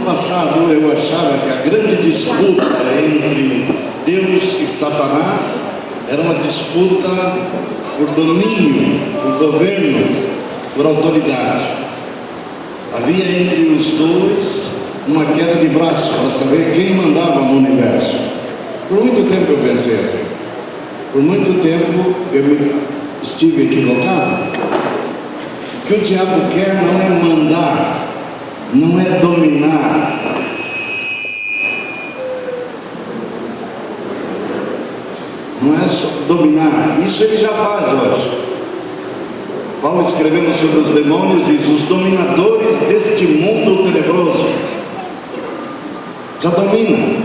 passado eu achava que a grande disputa entre Deus e Satanás era uma disputa por domínio, por governo, por autoridade. Havia entre os dois uma queda de braço para saber quem mandava no universo. Por muito tempo eu pensei assim. Por muito tempo eu estive equivocado. O que o diabo quer não é mandar, não é dominar. Não é só dominar. Isso ele já faz hoje. Paulo, escrevendo sobre os demônios, diz: os dominadores deste mundo tenebroso já dominam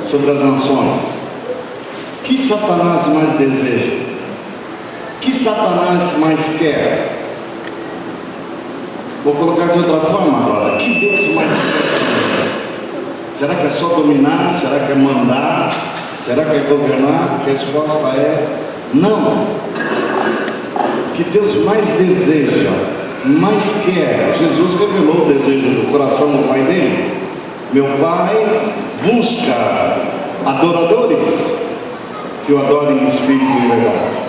sobre as nações. Que Satanás mais deseja? Que Satanás mais quer? Vou colocar de outra forma agora. Que Deus mais quer? Será que é só dominar? Será que é mandar? Será que é governar? A resposta é não. O que Deus mais deseja, mais quer, Jesus revelou o desejo do coração do Pai dele. Meu Pai busca adoradores que o adorem em espírito e verdade.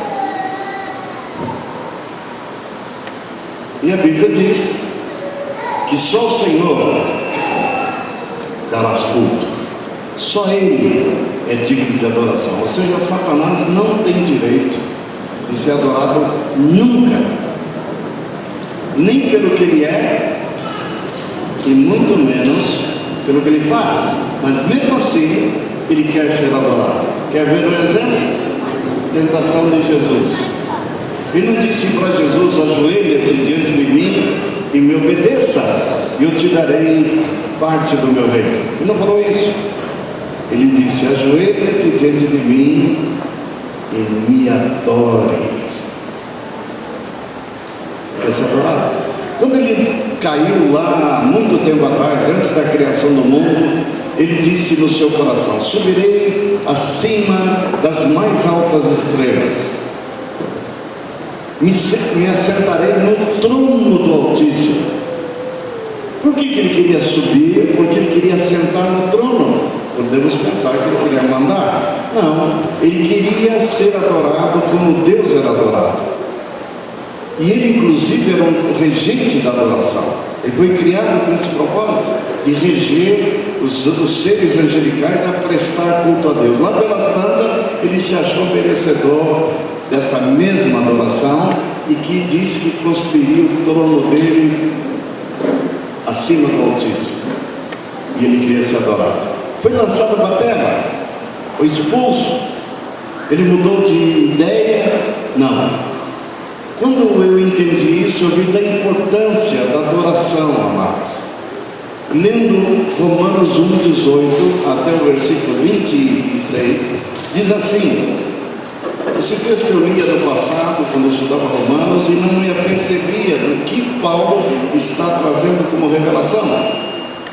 E a Bíblia diz que só o Senhor darás culto. Só Ele é digno de adoração. Ou seja, Satanás não tem direito de ser adorado nunca, nem pelo que ele é, e muito menos pelo que ele faz. Mas mesmo assim, ele quer ser adorado. Quer ver um exemplo? Tentação de Jesus. Ele não disse para Jesus: ajoelha-te diante de mim e me obedeça, e eu te darei parte do meu reino. Ele não falou isso. Ele disse: ajoelha-te diante de mim e me adore. Quer ser adorado? Quando ele caiu lá, muito tempo atrás, antes da criação do mundo, ele disse no seu coração: subirei acima das mais altas estrelas, me assentarei no trono do Altíssimo. Por que ele queria subir? Porque ele queria sentar no trono. Podemos pensar que ele queria mandar. Não, ele queria ser adorado como Deus era adorado. E ele inclusive era um regente da adoração. Ele foi criado com esse propósito de reger os seres angelicais a prestar culto a Deus. Lá pelas tantas, ele se achou merecedor dessa mesma adoração e que disse que construiria o trono dele acima do Altíssimo. E ele queria ser adorado. Foi lançado para a terra, foi expulso. Ele mudou de ideia? Não. Quando eu entendi isso, eu vi da importância da adoração, amados. Lendo Romanos 1:18 até o versículo 26, diz assim. Esse texto que eu lia no passado, quando eu estudava Romanos, e não me apercebia do que Paulo está trazendo como revelação.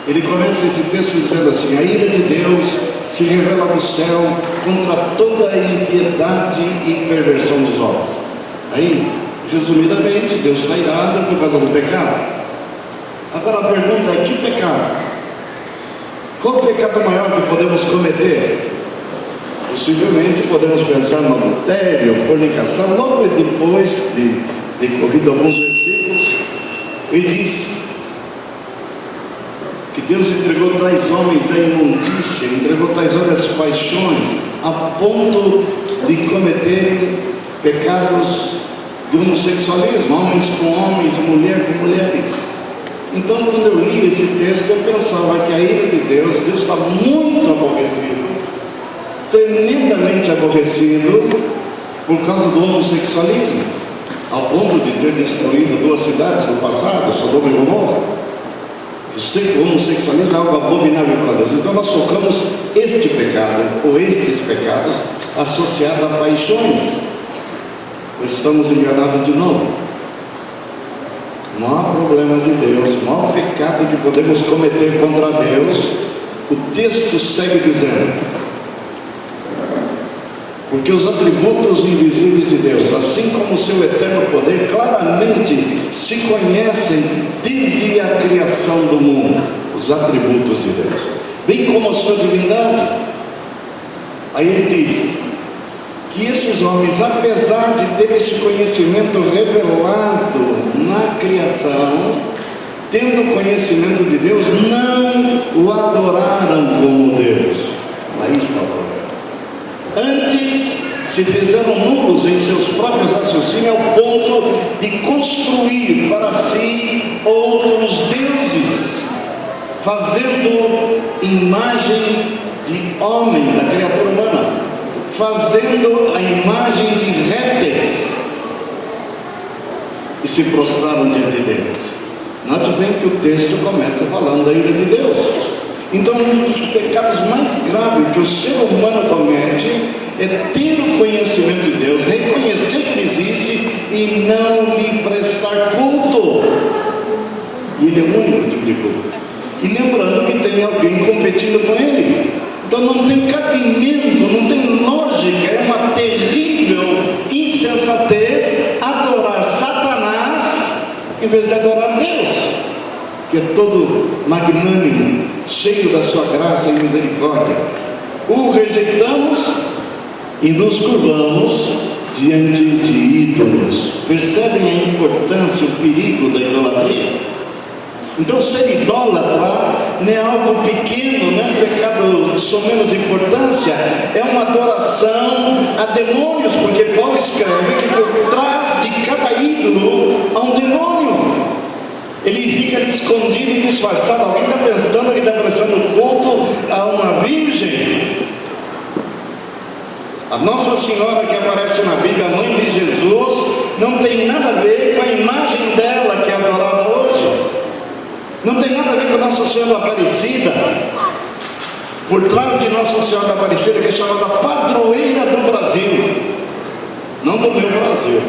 Ele começa esse texto dizendo assim: a ira de Deus se revela do céu contra toda a impiedade e perversão dos homens. Aí, resumidamente, Deus está irado por causa do pecado. Agora a pergunta é: que pecado? Qual o pecado maior que podemos cometer? Possivelmente podemos pensar no adultério, fornicação. Logo depois de corrido alguns versículos, ele diz que Deus entregou tais homens à imundícia, entregou tais homens às paixões, a ponto de cometerem pecados de homossexualismo, homens com homens, mulher com mulheres. Então, quando eu li esse texto, eu pensava que a ira de Deus está muito aborrecido, tremendamente aborrecido, por causa do homossexualismo, ao ponto de ter destruído 2 cidades no passado, Sodoma e Gomorra. O homossexualismo é algo abominável para Deus. Então nós focamos este pecado, ou estes pecados, associados a paixões. Estamos enganados de novo. O maior problema de Deus, o maior pecado que podemos cometer contra Deus, o texto segue dizendo: porque os atributos invisíveis de Deus, assim como o seu eterno poder, claramente se conhecem desde a criação do mundo. os atributos de Deus, bem como a sua divindade. Aí ele diz que esses homens, apesar de ter esse conhecimento revelado na criação, tendo conhecimento de Deus, não o adoraram como Deus. Aí está o problema. Antes, se fizeram nulos em seus próprios raciocínios ao ponto de construir para si outros deuses, fazendo imagem de homem, da criatura humana, fazendo a imagem de répteis, e se prostraram diante deles. Note bem que o texto começa falando da ira de Deus. Então, um dos pecados mais graves que o ser humano comete é ter o conhecimento de Deus, reconhecer que ele existe e não lhe prestar culto. E ele é o único tipo de culto. E lembrando que tem alguém competindo com ele. Então não tem cabimento, não tem lógica, é uma terrível insensatez adorar Satanás em vez de adorar Deus, que é todo magnânimo, cheio da sua graça e misericórdia. O rejeitamos e nos curvamos diante de ídolos. Percebem a importância, o perigo da idolatria? Então ser idólatra não é algo pequeno, não é um pecado de só menos importância, é uma adoração a demônios, porque Paulo escreve que por trás de cada ídolo há um demônio. Ele fica ali escondido e disfarçado. Alguém está pensando que está prestando culto a uma virgem. A Nossa Senhora que aparece na Bíblia, a mãe de Jesus, não tem nada a ver com a imagem dela que é adorada hoje. Não tem nada a ver com a Nossa Senhora Aparecida. Por trás de Nossa Senhora Aparecida, que é chamada padroeira do Brasil, não do meu Brasil.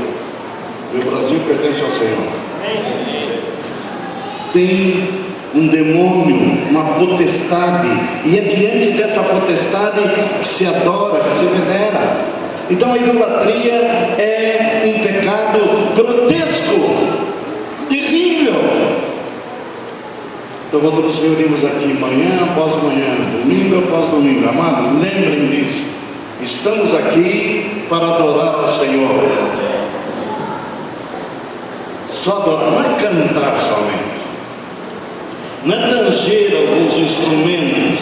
Meu Brasil pertence ao Senhor. Tem um demônio, uma potestade, e é diante dessa potestade que se adora, que se venera. Então a idolatria é um pecado grotesco, terrível. Então quando nos reunimos aqui manhã após manhã, domingo após domingo, amados, lembrem disso. Estamos aqui para adorar ao Senhor. Só adorar, não é cantar somente, não é tanger alguns instrumentos,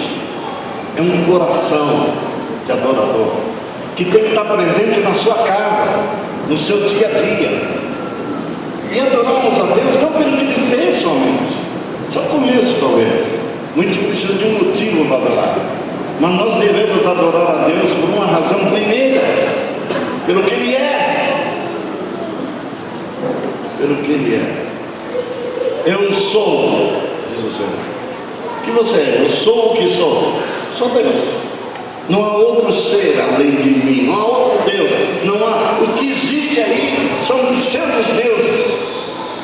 é um coração de adorador, que tem que estar presente na sua casa, no seu dia a dia. E adoramos a Deus não pelo que Ele fez somente, só o começo talvez, muitos precisam de um motivo para adorar, mas nós devemos adorar a Deus por uma razão primeira, pelo que Ele é, pelo que Ele é. Eu sou, diz o Senhor. O que você é? Eu sou o que sou. Sou Deus. Não há outro ser além de mim, não há outro Deus, não há. O que existe aí são pseudos deuses,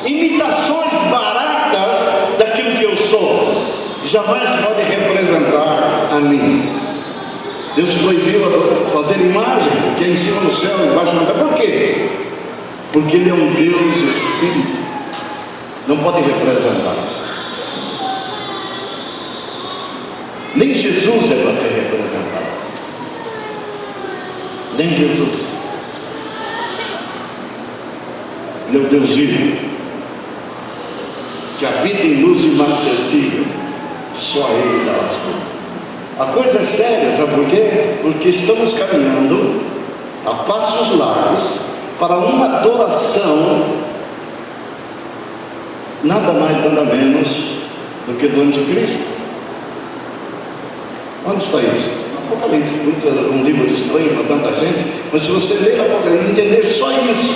imitações baratas daquilo que eu sou, jamais pode representar a mim. Deus proibiu fazer imagem, que é em cima no céu, embaixo na terra. Por quê? Porque Ele é um Deus Espírito, não pode representar. Nem Jesus é para ser representado, nem Jesus. Ele é o Deus vivo, que habita em luz inacessível, só Ele dá as contas. A coisa é séria, sabe por quê? Porque estamos caminhando a passos largos para uma adoração, nada mais, nada menos do que do anticristo. Onde está isso? Apocalipse, um livro estranho para tanta gente, mas se você ler Apocalipse, entender só isso,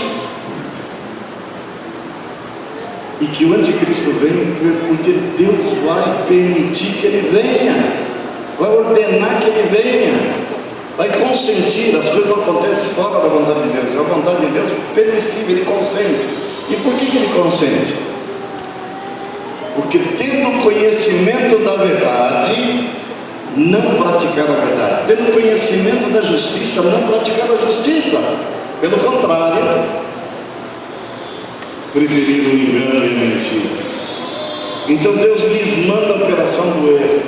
e que o anticristo vem porque Deus vai permitir que ele venha, vai ordenar que ele venha, vai consentir. As coisas não acontecem fora da vontade de Deus, a vontade de Deus é permissível, ele consente. E por que ele consente? Porque tendo conhecimento da verdade, não praticar a verdade, tendo conhecimento da justiça, não praticar a justiça, pelo contrário, preferir o engano e a mentira. Então Deus lhes manda a operação do erro.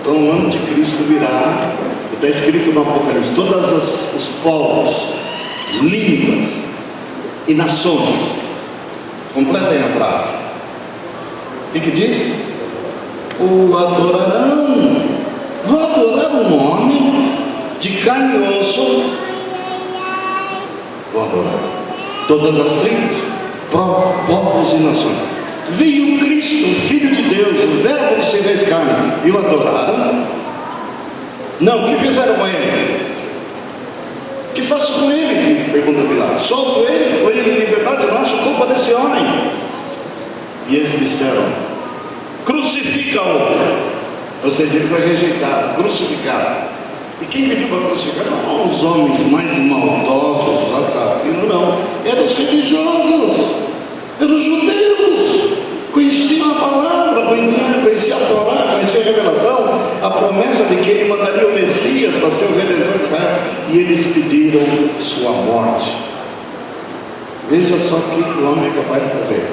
Então o anticristo virá, está escrito no Apocalipse, todas os povos, línguas e nações, completem a frase. O que diz? O adorarão. Vão adorar um homem de carne e osso. Vão adorar todas as tribos, povos e nações. Veio Cristo, Filho de Deus, o Verbo que se fez carne, e o adoraram. Não, o que fizeram com ele? O que faço com ele? Pergunta Pilatos. Solto ele, põe ele em liberdade, eu não acho culpa desse homem. E eles disseram: crucifica-o. Ou seja, ele foi rejeitado, crucificado. E quem pediu para crucificar? Não os homens mais maldosos, os assassinos, não. Eram os religiosos, eram os judeus. Conheciam a palavra, conheciam a Torá, conheciam a revelação, a promessa de que ele mandaria o Messias para ser o Redentor de Israel. E eles pediram sua morte. Veja só o que o homem é capaz de fazer.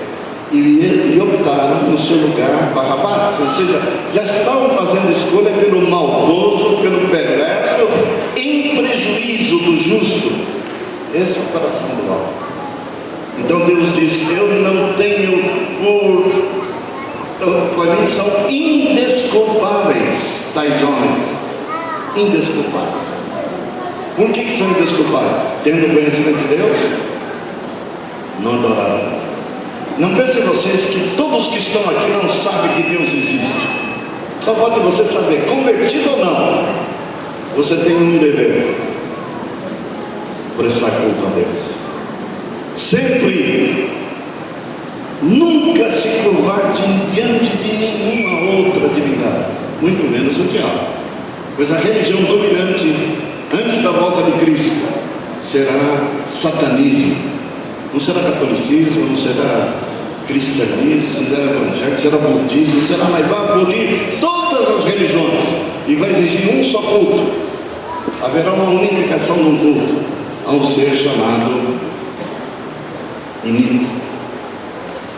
E optaram no seu lugar Barrabás. Ou seja, já estavam fazendo escolha pelo maldoso, pelo perverso, em prejuízo do justo. Esse é o coração do homem. Então Deus diz: eu não tenho para mim são indesculpáveis tais homens. Indesculpáveis. Por que são indesculpáveis? Tendo conhecimento de Deus, não adoraram. Não pensem vocês que todos que estão aqui não sabem que Deus existe. Só falta você saber, convertido ou não, você tem um dever: prestar culto a Deus. Sempre, nunca se curvar diante de nenhuma outra divindade, muito menos o diabo. Pois a religião dominante antes da volta de Cristo será satanismo. Não será catolicismo, não será cristianismo, não será evangélico, será budismo, será mais, vai abolir todas as religiões e vai exigir um só culto. Haverá uma unificação de um culto a um ser chamado único,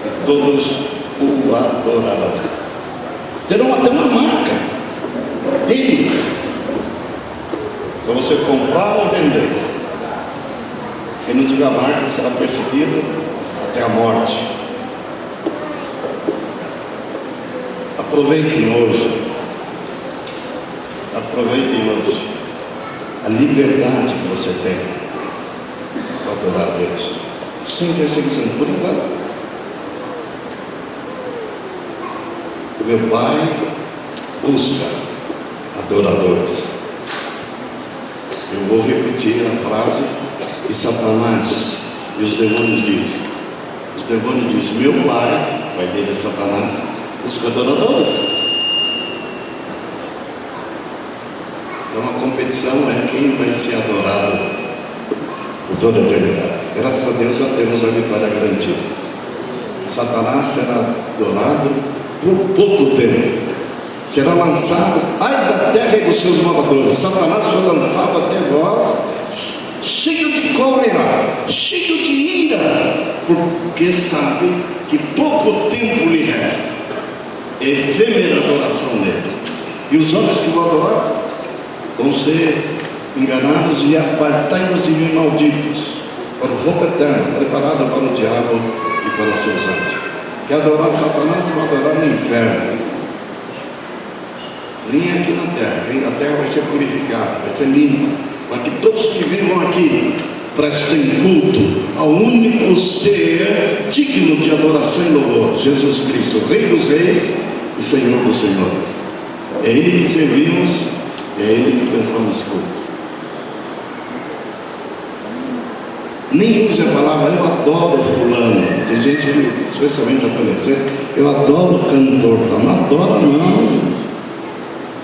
e todos o adorarão. Terão até uma marca dele para você comprar ou vender. Quem não tiver a marca será perseguido até a morte. Aproveitem hoje a liberdade que você tem para adorar a Deus, sem perseguição, por enquanto. Meu Pai busca adoradores. Eu vou repetir a frase e Satanás e os demônios dizem. Os demônios dizem: meu Pai, vai dele é Satanás, busca adoradores. Então a competição é quem vai ser adorado por toda a eternidade. Graças a Deus já temos a vitória garantida. Satanás será adorado por pouco tempo. Será lançado, ai da terra e dos seus moradores. Satanás foi lançado até vós, cheio de cólera, cheio de ira, porque sabe que pouco tempo lhe resta. Efêmera adoração dele. E os homens que vão adorar vão ser enganados e apartai-nos de mim, malditos, para o fogo eterno, preparado para o diabo e para os seus anjos. Que adorar Satanás vão adorar no inferno. Nem aqui na terra. A terra vai ser purificada, vai ser limpa, para que todos que vivam aqui prestem culto ao único ser digno de adoração e louvor, Jesus Cristo, Rei dos Reis e Senhor dos Senhores. É Ele que servimos, é Ele que prestamos culto. Nem use a palavra eu adoro fulano. Tem gente que, especialmente adolescente, eu adoro cantor. Não adora não.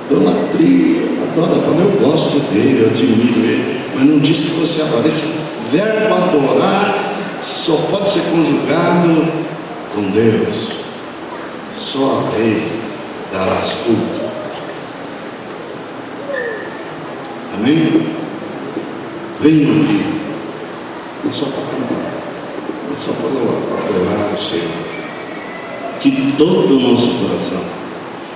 Idolatria, adora, eu gosto dele, eu admiro ele, mas não diz que você adora. Esse verbo adorar só pode ser conjugado com Deus. Só a Ele darás culto. Amém? Venham aqui, não só para cantar, não só para adorar o Senhor. de todo o nosso coração.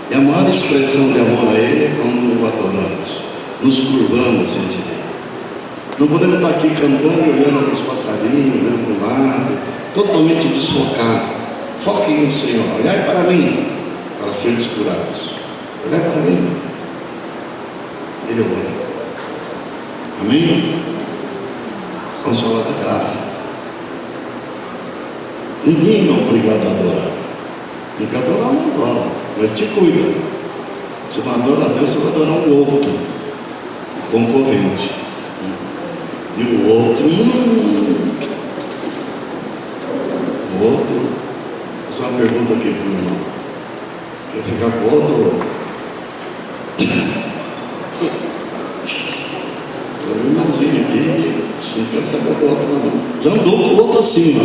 E a maior expressão de amor a Ele é quando o adoramos, nos curvamos diante dele. Não podemos estar aqui cantando e olhando para os passarinhos, olhando para o lado, totalmente desfocado. Foquem no Senhor, olhai para mim, para seres curados. Olhai para mim. Ele é o único. Amém? Vamos falar da graça. Ninguém é obrigado a adorar. Tem que adorar, não adora, mas te cuida. Você não adora a Deus, você vai adorar um outro, o concorrente. E o outro, só uma pergunta aqui para o irmão. Quer ficar com o outro? O irmãozinho aqui, não quer saber do outro não. Já andou com o outro acima.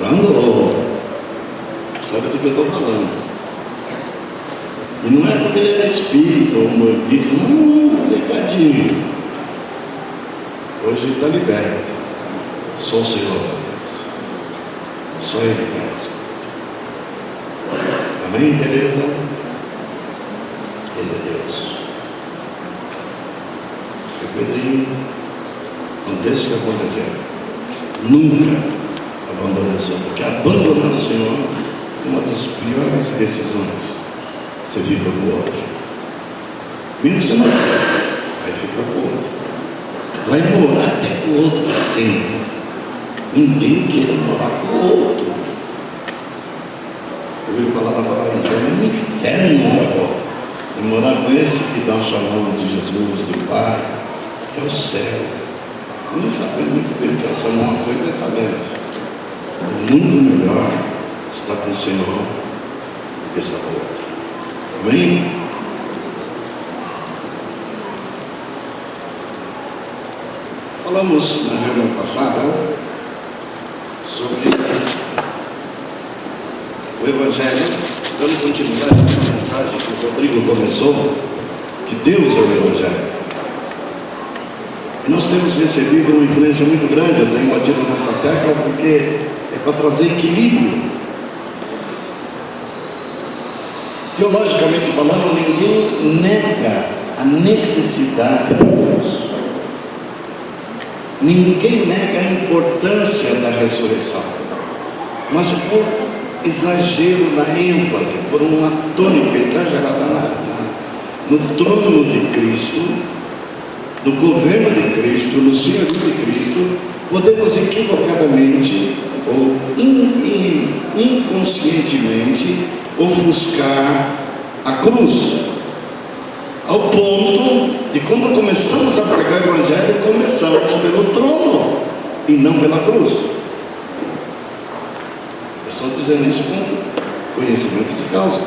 Já andou. Sabe do que eu estou falando. E não é porque ele era espírita ou mortista, não, ligadinho. Hoje ele está liberto. Só o Senhor, Deus. Só Ele faz. Amém, Tereza? Ele é Deus. E Pedrinho, aconteça o que acontecer, nunca abandone o Senhor, porque abandonar o Senhor é uma das piores decisões. Você fica com o outro. Mesmo você não vai ficar com o outro. Vai morar até com o outro para sempre. Ninguém quer morar com o outro. Eu ouvi falar da palavra inferno, é um inferno agora. E morar com esse que dá o chamado de Jesus, do Pai, que é o céu. Não sabemos muito bem o que é só uma coisa, é saber. É muito melhor estar com o Senhor do que estar com o outro. Amém? Falamos na reunião passada sobre o Evangelho, dando continuidade à mensagem que o Rodrigo começou, que Deus é o Evangelho. E nós temos recebido uma influência muito grande, eu tenho batido nessa tecla, porque é para trazer equilíbrio. Teologicamente falando, ninguém nega a necessidade da cruz. Ninguém nega a importância da ressurreição, mas por exagero na ênfase, por uma tônica exagerada no trono de Cristo, no governo de Cristo, no senhorio de Cristo, podemos equivocadamente ou inconscientemente ofuscar a cruz. Ao ponto de quando começamos a pregar o Evangelho, começamos pelo trono e não pela cruz. Eu estou dizendo isso com conhecimento de causa,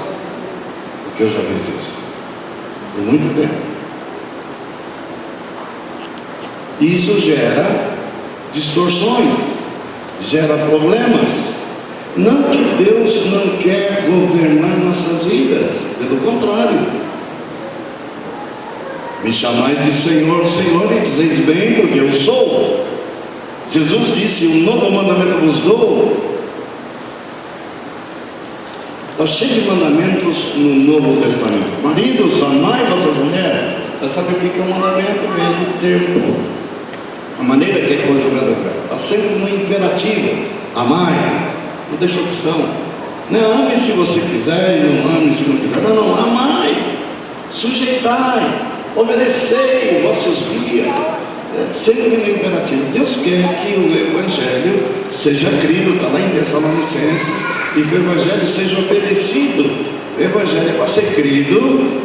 porque eu já fiz isso por muito tempo. Isso gera distorções, gera problemas. Não que Deus não quer governar nossas vidas, pelo contrário. Me chamais de Senhor, Senhor, e dizeis bem, porque eu sou. Jesus disse: um novo mandamento vos dou. Está cheio de mandamentos no Novo Testamento. Maridos, amai vossas mulheres. Para saber o que é um mandamento, veja o termo, a maneira que é conjugada. Está sempre no imperativo. Amai, não deixa opção. Não ame se você quiser e não ame se não quiser. Não, amai, sujeitai, obedecei vossos guias, sempre no imperativo. Deus quer que o Evangelho seja crido, está lá em Tessalonicenses, e que o Evangelho seja obedecido. O Evangelho é para ser crido,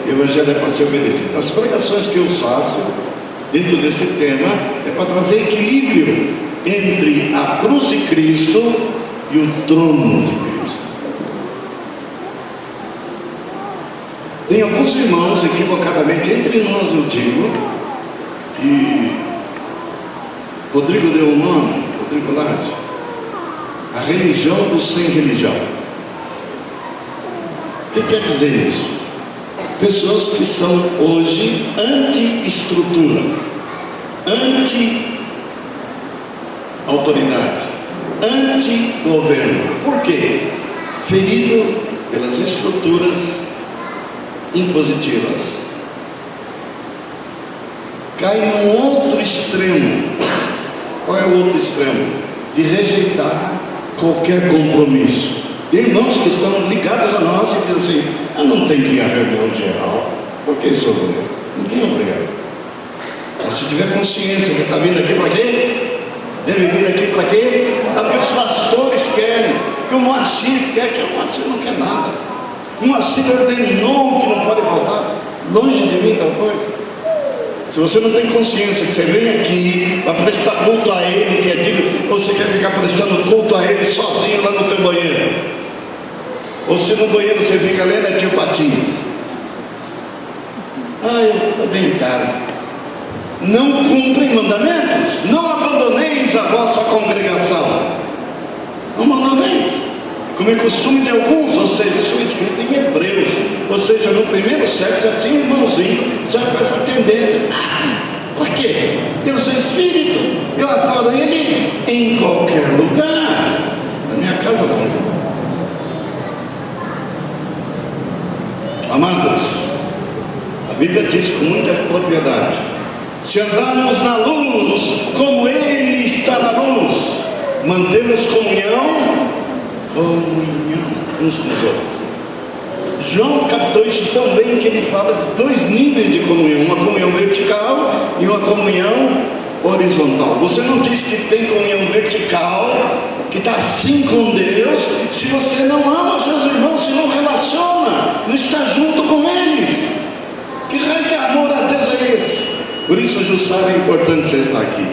o Evangelho é para ser obedecido. As pregações que eu faço dentro desse tema é para trazer equilíbrio entre a cruz de Cristo e o trono de Cristo. Tem alguns irmãos equivocadamente, entre nós eu digo, que Rodrigo deu um nome, Rodrigo Lade, a religião do sem religião. O que quer dizer isso? Pessoas que são hoje anti-estrutura, anti-autoridade, anti-governo. Por quê? ferido pelas estruturas impositivas, cai num outro extremo. Qual é o outro extremo? De rejeitar qualquer compromisso. Tem irmãos que estão ligados a nós e dizem assim: eu não tenho que ir à reunião geral, por que sou obrigado? Ninguém é obrigado. Mas se tiver consciência que está vindo aqui para quê? Deve vir aqui para quê? É porque os pastores querem, que o Moacir quer, que o Moacir não quer nada. O Moacir ordenou que não pode faltar. Longe de mim tal coisa. Se você não tem consciência que você vem aqui para prestar culto a Ele, que é digno, ou você quer ficar prestando culto a Ele sozinho lá no teu banheiro, ou se no banheiro você fica lendo, é tio Patinhas. Eu estou bem em casa. Não cumprem mandamentos. Não abandoneis a vossa congregação. Não abandoneis, como é costume de alguns, ou seja, isso é escrito em Hebreus, ou seja, no primeiro século já tinha irmãozinho, já com essa tendência. Para quê? Tem o seu espírito, eu adoro ele em qualquer lugar. Na minha casa não. Amados, a Bíblia diz com muita propriedade: se andarmos na luz, como Ele está na luz, mantemos comunhão uns com os outros. João captou isso tão bem que ele fala de dois níveis de comunhão: uma comunhão vertical e uma comunhão horizontal. Você não diz que tem comunhão vertical, que está assim com Deus, se você não ama seus irmãos, se não relaciona, não está junto com eles. Que raio de amor a Deus é esse? Por isso, Jussara, é importante você estar aqui.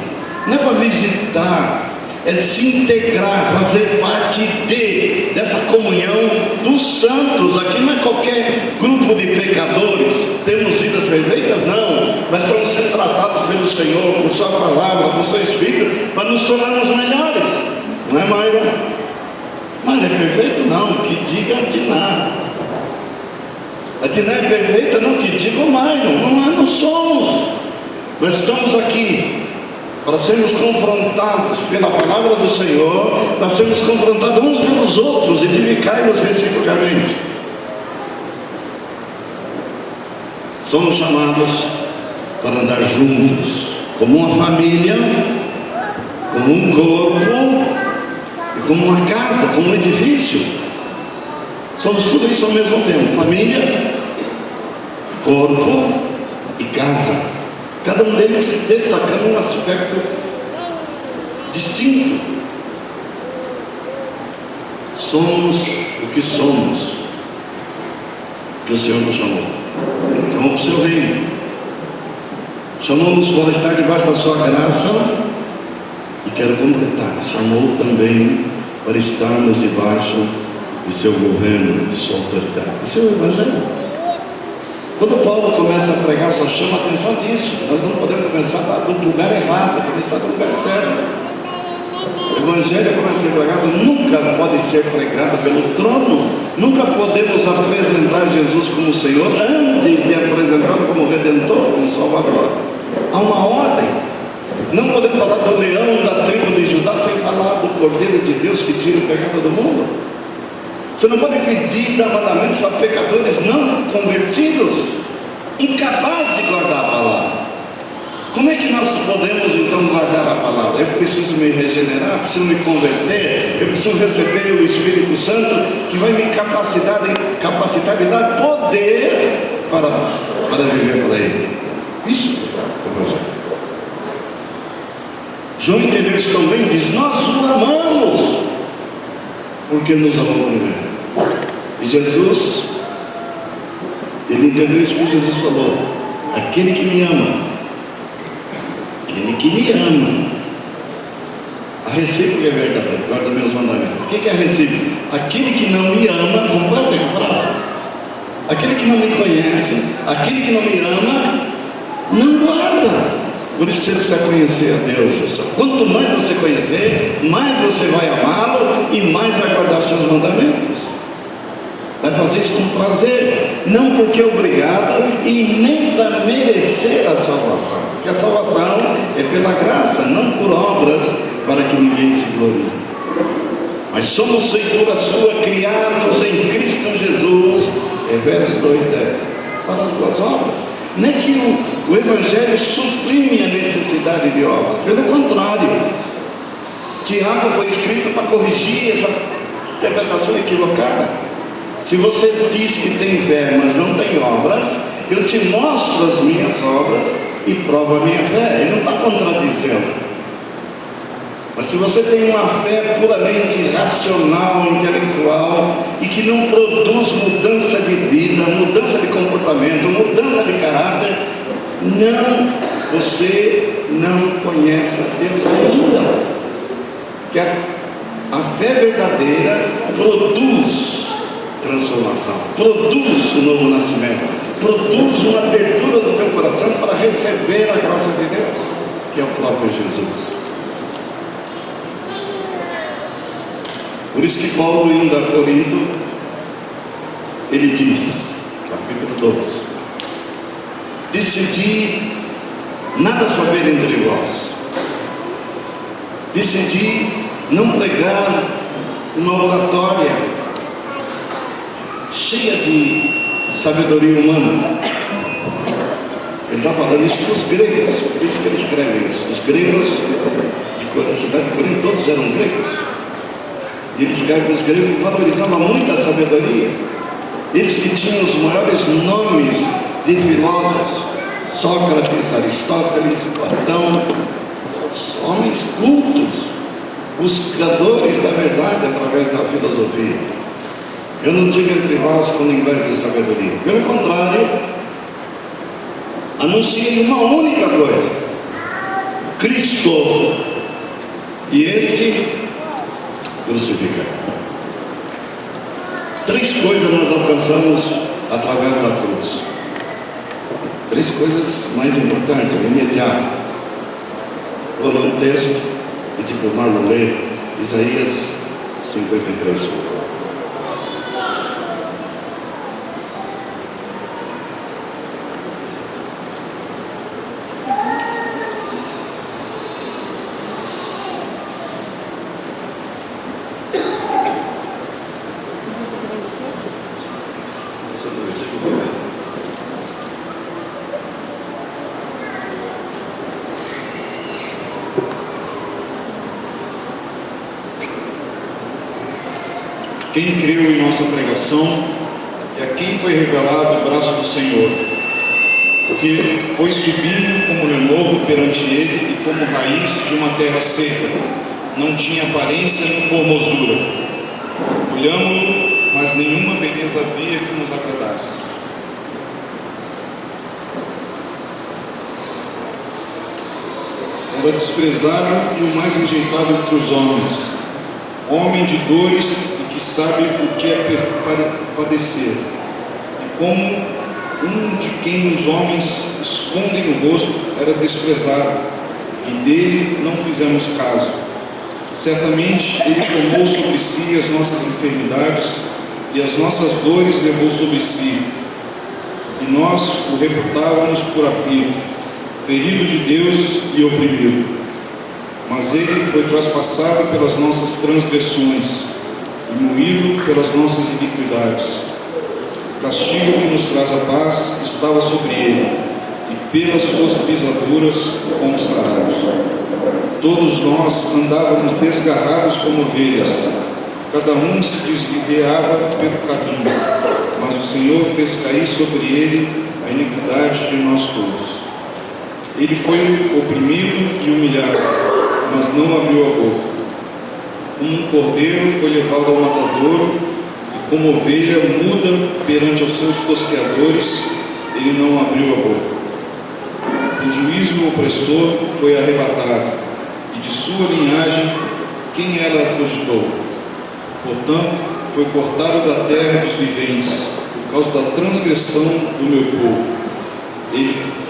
Não é para visitar, é se integrar, fazer parte dessa comunhão dos santos. Aqui não é qualquer grupo de pecadores. Temos vidas perfeitas? Não, mas estamos sendo tratados pelo Senhor, por sua palavra, por seu Espírito, para nos tornarmos melhores. Não é, Mayra? Mayra é perfeito? Não, que diga a Diná. A Diná é perfeita? Não, que diga o Mayra. Não somos. Nós estamos aqui para sermos confrontados pela palavra do Senhor, para sermos confrontados uns pelos outros, edificarmos reciprocamente. Somos chamados para andar juntos, como uma família, como um corpo, e como uma casa, como um edifício. Somos tudo isso ao mesmo tempo: família, corpo e casa. Cada um deles se destacando em um aspecto distinto. Somos o que somos, que o Senhor nos chamou. Chamou para o seu reino, chamou-nos para estar debaixo da sua graça. E quero completar: chamou também para estarmos debaixo de seu governo, de sua autoridade. Esse é o Evangelho. Quando Paulo começa a pregar, só chama a atenção disso. Nós não podemos começar do lugar errado, começar do lugar certo. O Evangelho, para ser pregado, nunca pode ser pregado pelo trono. Nunca podemos apresentar Jesus como Senhor antes de apresentá-lo como Redentor, como Salvador. Há uma ordem. Não podemos falar do leão da tribo de Judá sem falar do Cordeiro de Deus que tira o pecado do mundo. Você não pode pedir dar mandamentos para pecadores não convertidos, incapazes de guardar a palavra. Como é que nós podemos então guardar a palavra? Eu preciso me regenerar, preciso me converter, eu preciso receber o Espírito Santo, que vai me capacitar e dar poder para viver para Ele. Isso é o Evangelho. João entendeu isso também, diz: nós o amamos porque nos amou primeiro. E Jesus, ele entendeu isso que Jesus falou: aquele que me ama, a recíproca é verdadeira, guarda meus mandamentos. O que é a recíproca? Aquele que não me ama, completa a frase. Aquele que não me conhece, aquele que não me ama, não guarda. Por isso que você precisa conhecer a Deus, Jesus. Quanto mais você conhecer, mais você vai amá-lo e mais vai guardar seus mandamentos. Vai fazer isso com prazer, não porque é obrigado e nem para merecer a salvação. Porque a salvação é pela graça, não por obras, para que ninguém se glorie. Mas somos feitura sua, criados em Cristo Jesus, Efésios 2:10, para as boas obras. Não é que o Evangelho suprime a necessidade de obras, pelo contrário. Tiago foi escrito para corrigir essa interpretação equivocada. Se você diz que tem fé, mas não tem obras, eu te mostro as minhas obras e provo a minha fé. Ele não está contradizendo. Mas se você tem uma fé puramente racional, intelectual, e que não produz mudança de vida, mudança de comportamento, mudança de caráter, você não conhece a Deus ainda. Que a fé verdadeira produz transformação, produz um novo nascimento, produz uma abertura do teu coração para receber a graça de Deus, que é o próprio Jesus. Por isso que Paulo, indo a Corinto, ele diz, capítulo 12: decidi nada saber entre vós, decidi não pregar uma oratória cheia de sabedoria humana. Ele está falando isso para os gregos, por isso que ele escreve isso. Os gregos da cidade de Corinto, todos eram gregos. E ele escreve para os gregos que valorizavam muito a sabedoria. Eles que tinham os maiores nomes de filósofos: Sócrates, Aristóteles, Platão, homens cultos, buscadores da verdade através da filosofia. Eu não digo entre vós com linguagem de sabedoria, pelo contrário, anunciei uma única coisa: Cristo, e este crucificado. 3 coisas nós alcançamos através da cruz. 3 coisas mais importantes, imediatas. Vou ler um texto, pedir para o Marlon ler, Isaías 53. Quem creu em nossa pregação e a quem foi revelado o braço do Senhor, que foi subindo como renovo perante ele e como raiz de uma terra seca, não tinha aparência nem formosura. Olhamos-lo, mas nenhuma beleza havia que nos agradasse. Era desprezado e o mais rejeitado entre os homens, homem de dores, que sabe o que é padecer, e como um de quem os homens escondem o rosto, era desprezado, e dele não fizemos caso. Certamente ele tomou sobre si as nossas enfermidades, e as nossas dores levou sobre si, e nós o reputávamos por aflito, ferido de Deus e oprimido. Mas ele foi traspassado pelas nossas transgressões, e moído pelas nossas iniquidades. O castigo que nos traz a paz estava sobre ele, e pelas suas pisaduras fomos sarados. Todos nós andávamos desgarrados como ovelhas, cada um se desviava pelo caminho, mas o Senhor fez cair sobre ele a iniquidade de nós todos. Ele foi oprimido e humilhado, mas não abriu a boca. Um cordeiro foi levado ao matadouro, e como ovelha muda perante os seus tosqueadores, ele não abriu a boca. O juízo opressor foi arrebatado, e de sua linhagem quem ela cogitou? Portanto, foi cortado da terra dos viventes, por causa da transgressão do meu povo.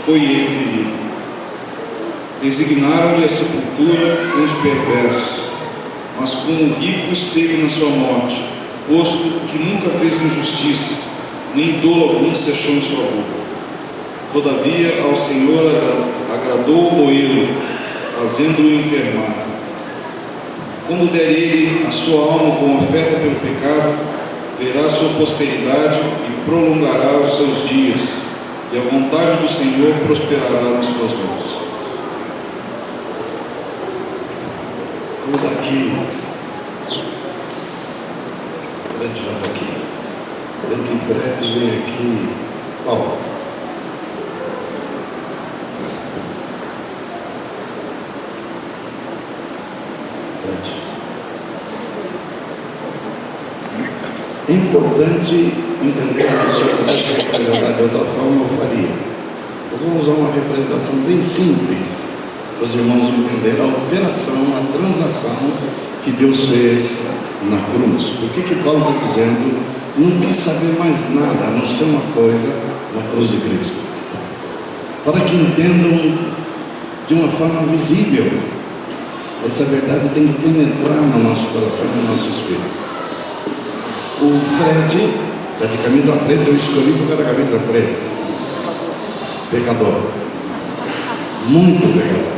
Foi ele ferido. Designaram-lhe a sepultura com os perversos, mas com o rico esteve na sua morte, posto que nunca fez injustiça, nem dolo algum se achou em sua boca. Todavia ao Senhor agradou moê-lo, fazendo-o enfermar. quando der ele a sua alma como oferta pelo pecado, verá sua posteridade e prolongará os seus dias, e a vontade do Senhor prosperará nas suas mãos. Vamos daqui. Fred já está aqui. Vem aqui, Fred, vem aqui. Paulo. É importante entender que se eu pudesse representar de outra forma, eu faria. Nós vamos usar uma representação bem simples para os irmãos entenderem a operação, a transação que Deus fez na cruz. Por que Paulo está dizendo? Não quis saber mais nada, a não ser uma coisa na cruz de Cristo. Para que entendam de uma forma visível. Essa verdade tem que penetrar no nosso coração, no nosso espírito. O Fred está de camisa preta, eu escolhi por causa da camisa preta. Pecador. Muito pecador.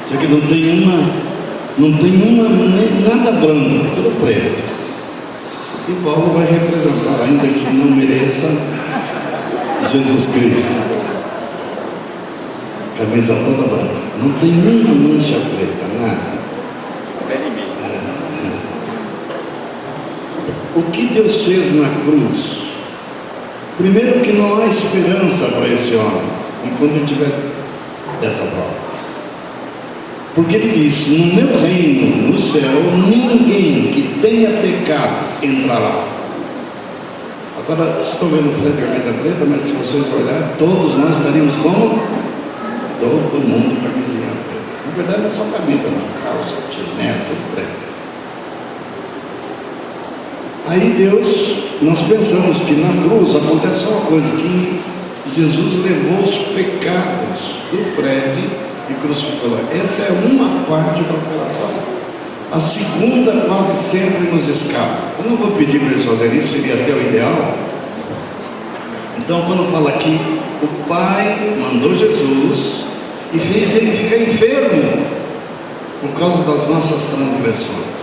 Só que não tem nada branco, tudo preto. E Paulo vai representar, ainda que não mereça, Jesus Cristo. Camisa toda branca. Não tem nenhuma mancha preta, nada. O que Deus fez na cruz? Primeiro, que não há esperança para esse homem enquanto ele tiver dessa prova. Porque ele disse: no meu reino, no céu, ninguém que tenha pecado entrará. Agora, vocês estão vendo o Fred de camisa preta, mas se vocês olharem, todos nós estaríamos como? Todo mundo de camisinha preta. Na verdade, não é só camisa, não. Calça, chinelo, tudo preto. Aí Deus, nós pensamos que na cruz acontece uma coisa, que Jesus levou os pecados do Fred e crucificou. Essa é uma parte da operação. A segunda quase sempre nos escapa. Eu não vou pedir para eles fazerem isso, seria até o ideal. Então, quando fala aqui, o Pai mandou Jesus e fez ele ficar enfermo por causa das nossas transgressões.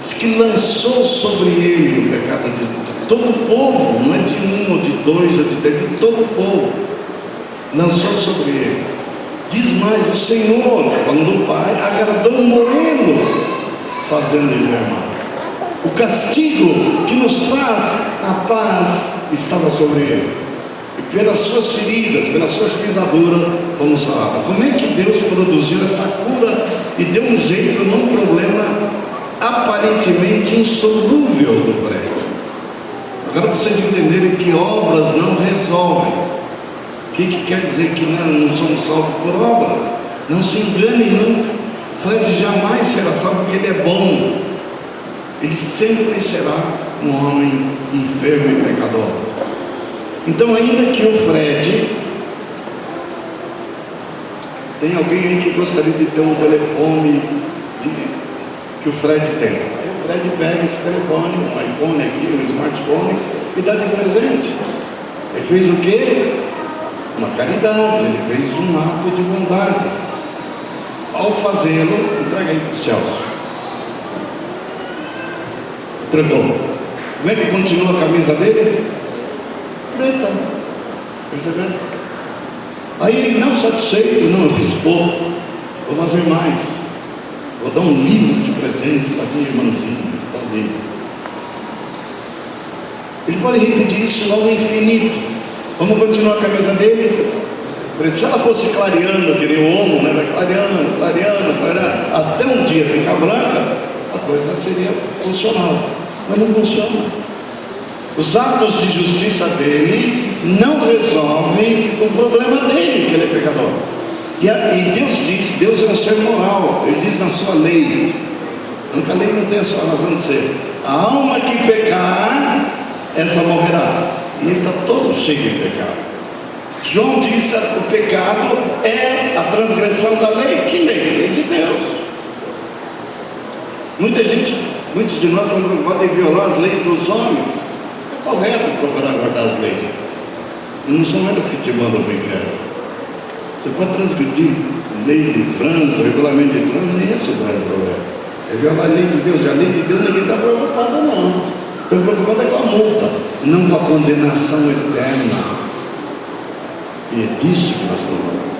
Diz que lançou sobre ele o pecado de todo o povo, não é de um ou de dois ou de três, de todo o povo. Lançou sobre ele. Diz mais: o Senhor, falando do Pai, agradou morrê-lo, fazendo enfermar. O castigo que nos traz a paz estava sobre ele. E pelas suas feridas, pelas suas pisaduras, fomos sarados. Como é que Deus produziu essa cura e deu um jeito num problema aparentemente insolúvel do prédio? Agora, para vocês entenderem que obras não resolvem. O que quer dizer que não somos salvos por obras? Não se engane nunca. Fred jamais será salvo porque ele é bom. Ele sempre será um homem enfermo e pecador. Então, ainda que o Fred... Tem alguém aí que gostaria de ter um telefone que o Fred tem? Aí o Fred pega esse telefone, um iPhone aqui, um smartphone, e dá de presente. Ele fez o quê? Uma caridade, ele fez um ato de bondade. Ao fazê-lo, entrega aí para os céus. Entregou. Como é que continua a camisa dele? Preta. Percebeu? Aí ele, não satisfeito, não, eu fiz pouco, vou fazer mais. Vou dar um livro de presente para minha irmãzinha. Ele pode repetir isso ao infinito. Vamos continuar a camisa dele? Se ela fosse clareando, que nem o homo, né? Vai clareando, até um dia ficar branca, a coisa seria funcional. Mas não funciona. Os atos de justiça dele não resolvem o problema dele, que ele é pecador. E Deus diz, Deus é um ser moral. Ele diz na sua lei, a lei não tem a sua razão de ser: a alma que pecar, essa morrerá. E ele está todo cheio de pecado. João disse: o pecado é a transgressão da lei. Que lei? Lei de Deus. Muitos de nós podem violar as leis dos homens. É correto procurar guardar as leis. Não são elas que te mandam para o inferno. Você pode transgredir lei de trânsito, regulamento de trânsito, nem esse não é o problema. É violar a lei de Deus, e a lei de Deus ninguém está preocupado não. Estão preocupados com a multa, não com a condenação eterna. E é disso que nós estamos falando.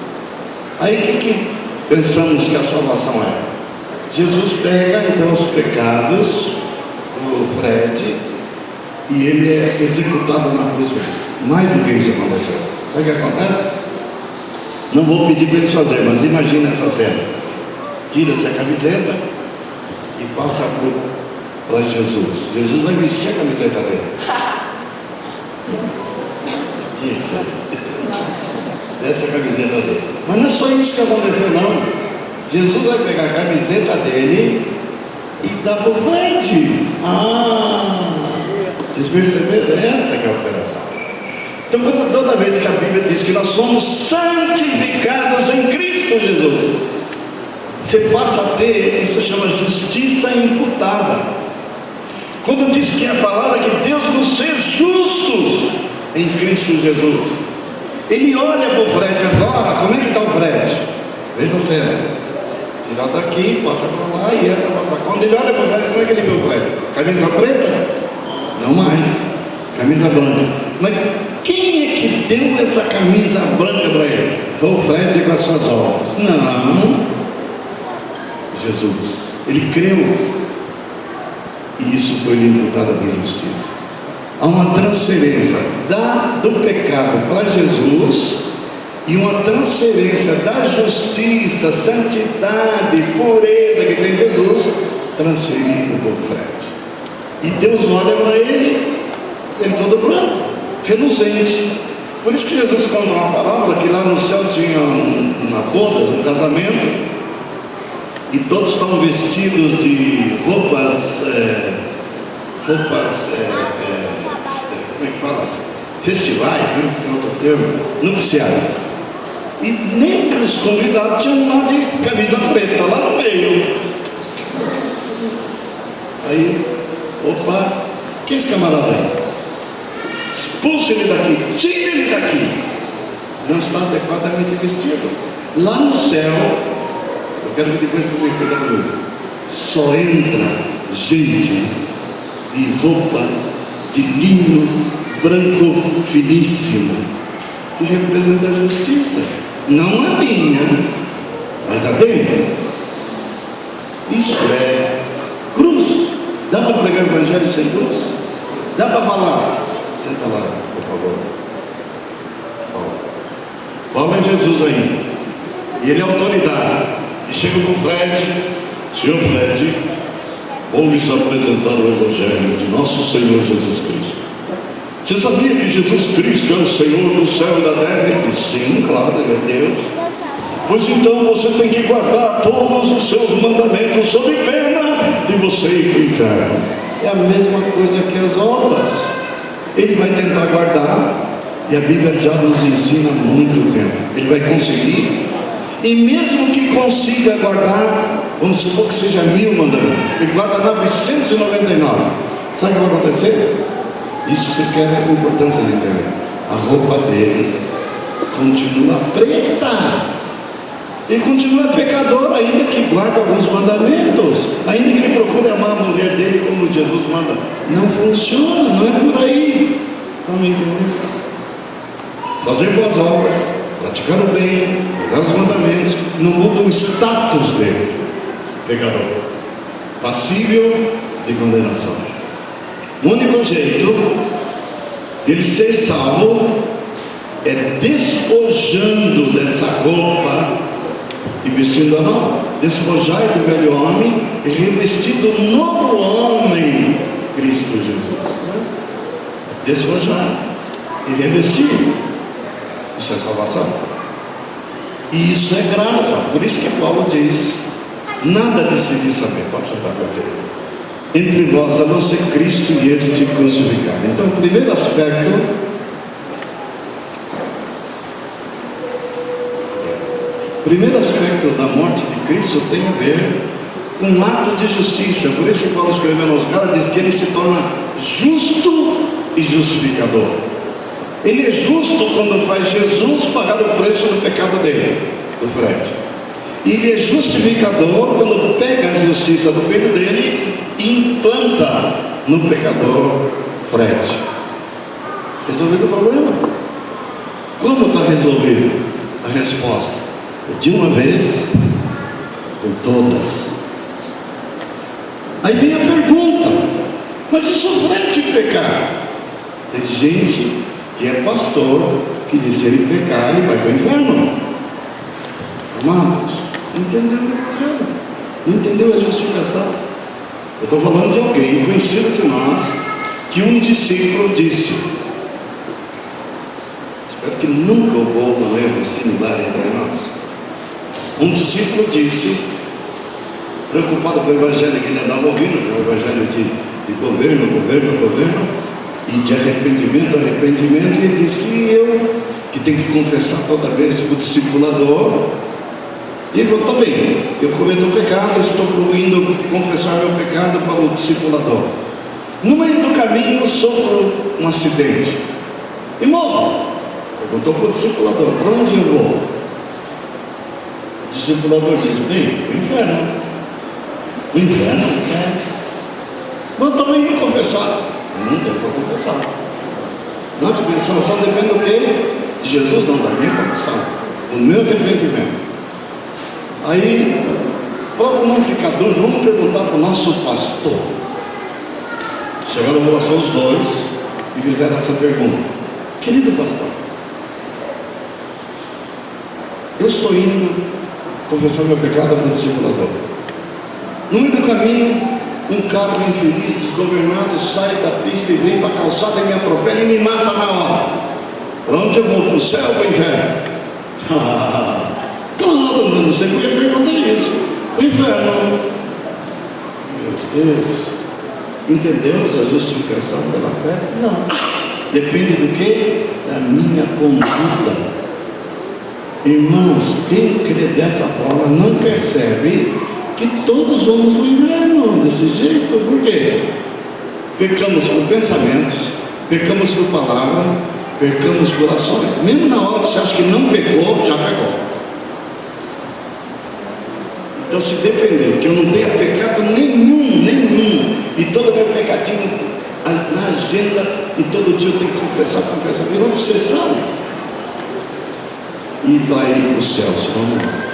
Aí o que pensamos que a salvação é? Jesus pega então os pecados do Fred e ele é executado na cruz mesmo. Mais do que isso aconteceu. Sabe o que acontece? Não vou pedir para eles fazer, mas imagina essa cena. Tira-se a camiseta e passa para Jesus. Jesus vai vestir a camiseta dele. Tinha que ser. Desce a camiseta dele. Mas não é só isso que aconteceu não. Jesus vai pegar a camiseta dele e dar para o Fred. Vocês perceberam? Essa que é a operação. Então, toda vez que a Bíblia diz que nós somos santificados em Cristo Jesus, você passa a ter, isso chama justiça imputada. Quando diz que a palavra é que Deus nos fez justos em Cristo Jesus, ele olha para o Fred agora, como é que está o Fred? Veja a cena, tirar daqui, passa para lá e essa para lá. Quando ele olha para o Fred, como é que ele vê o Fred? Camisa preta? Não mais, camisa branca. Mas quem é que deu essa camisa branca para ele? Foi o Fred com as suas obras? Não, Jesus. Ele creu e isso foi lhe imputado por justiça. Há uma transferência do pecado para Jesus e uma transferência da justiça, santidade, pureza que tem Jesus transferida para o Fred. E Deus olha para ele todo branco, reluzente. Por isso que Jesus conta uma parábola que lá no céu tinha uma boda, um casamento, e todos estão vestidos de roupas, como é que fala? Festivais, né? Tem outro termo, nupciais. E dentre os convidados tinha um lá de camisa preta, lá no meio. Aí, opa, que é esse camarada aí? Expulse ele daqui, tire ele daqui. Não está adequadamente vestido. Lá no céu, eu quero que depois vocês entendam comigo, só entra gente de roupa de linho branco finíssimo, que representa a justiça. Não a minha, mas a dele. Isso é cruz. Dá para pregar o evangelho sem cruz? Dá para falar? Senta lá, por favor. Paulo é Jesus aí. E ele é autoridade. E chega com o Fred. Senhor Fred, vou lhes apresentar o evangelho de nosso Senhor Jesus Cristo. Você sabia que Jesus Cristo é o Senhor do céu e da terra? Ele disse, sim, claro, Ele é Deus. Pois então você tem que guardar todos os seus mandamentos sob pena de você ir para o inferno. É a mesma coisa que as obras. Ele vai tentar guardar, e a Bíblia já nos ensina há muito tempo. Ele vai conseguir, e mesmo que consiga guardar, vamos supor que seja 1000 mandamentos, ele guarda 999. Sabe o que vai acontecer? Isso você quer a importância de entender. A roupa dele continua preta. Ele continua pecador, ainda que guarda alguns mandamentos, ainda que ele procure amar a mulher dele como Jesus manda. Não funciona, não é por aí. Estão me entendendo? Fazer boas obras, praticar o bem, guardar os mandamentos, não muda o status dele, pecador, passível de condenação. O único jeito dele ser salvo é despojando dessa roupa e vestindo a nova. Despojai do velho homem e revestir do novo homem, Cristo Jesus. Despojar e revestir. Isso é salvação. E isso é graça. Por isso que Paulo diz, nada decidi saber. Pode sentar para ter. Entre vós, a não ser Cristo e este crucificado. Então, o primeiro aspecto da morte de Cristo tem a ver com um ato de justiça. Por isso que Paulo escrevendo aos Gálatas diz que ele se torna justo e justificador. Ele é justo quando faz Jesus pagar o preço do pecado dele, do Fred. Ele é justificador quando pega a justiça do filho dele e implanta no pecador Fred. Resolvido o problema? Como está resolvido? A resposta é de uma vez por todas. Aí vem a pergunta: mas e se o Fred pecar? Tem gente que é pastor que diz: se ele pecar, ele vai para o inferno. Amados, entendeu o evangelho? Não entendeu a justificação? Eu estou falando de alguém conhecido de nós, que um discípulo disse, espero que nunca ocorra um erro similar entre nós. Um discípulo disse, preocupado com o evangelho que ele andava ouvindo, que é o evangelho de governo, e de arrependimento, e ele disse: eu, que tenho que confessar toda vez o discipulador. E ele falou: tá bem, eu cometo o pecado, estou indo confessar meu pecado para o discipulador. No meio do caminho sofro um acidente e morro. Perguntou para o discipulador: para onde eu vou? O discipulador diz: bem, o inferno. O inferno? É. Mas eu estou indo confessar. Não deu para confessar. Nossa confissão só depende do quê? De Jesus, não da minha confissão, do meu arrependimento. Aí, para não ficar duro, vamos perguntar para o nosso pastor. Chegaram a oração os dois e fizeram essa pergunta: querido pastor, eu estou indo confessar meu pecado para o discipulador. No meio do caminho, um carro infeliz, desgovernado, sai da pista e vem para a calçada e me atropela e me mata na hora. Para onde eu vou? Para o céu ou para o inferno? Claro, não sei porque eu perguntei isso. O inferno. Meu Deus. Entendemos a justificação pela fé? Não. Depende do que? Da minha conduta. Irmãos, quem crê dessa forma não percebe que todos vamos no inferno desse jeito. Por quê? Pecamos por pensamentos, pecamos por palavra, pecamos por ações. Mesmo na hora que você acha que não pecou, já pecou. Então, se depender que eu não tenha pecado nenhum, e todo meu pecadinho na agenda, e todo dia eu tenho que confessar, virou obsessão. E para ir para o céu, senão não.